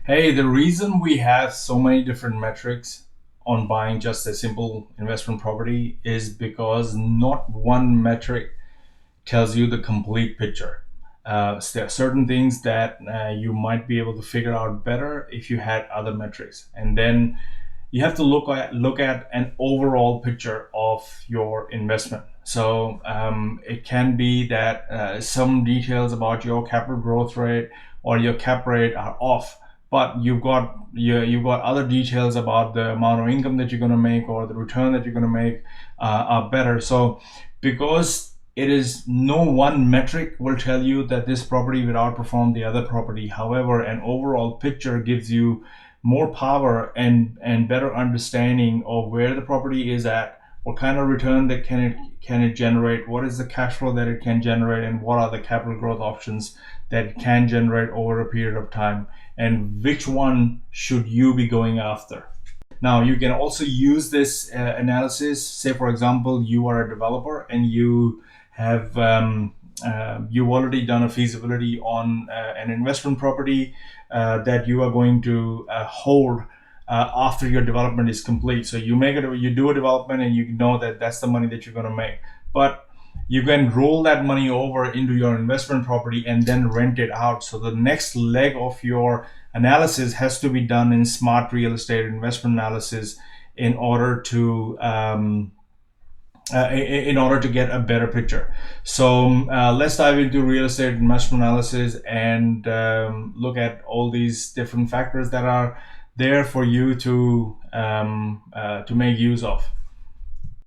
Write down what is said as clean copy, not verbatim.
Hey, the reason we have so many different metrics on buying just a simple investment property is because not one metric tells you the complete picture. There are certain things that you might be able to figure out better if you had other metrics, and then you have to look at an overall picture of your investment. So it can be that some details about your capital growth rate or your cap rate are off, but you've got other details about the amount of income that you're going to make or the return that you're going to make are better. So because it is no one metric will tell you that this property will outperform the other property. However, an overall picture gives you more power and better understanding of where the property is at, what kind of return that can it generate, what is the cash flow that it can generate, and what are the capital growth options that it can generate over a period of time, and which one should you be going after. Now, you can also use this analysis. Say, for example, you are a developer and you've already done a feasibility on an investment property that you are going to hold after your development is complete. So you do a development, and you know that that's the money that you're going to make. But you can roll that money over into your investment property and then rent it out. So the next leg of your analysis has to be done in smart real estate investment analysis in order to get a better picture. So let's dive into real estate investment analysis and look at all these different factors that are there for you to make use of.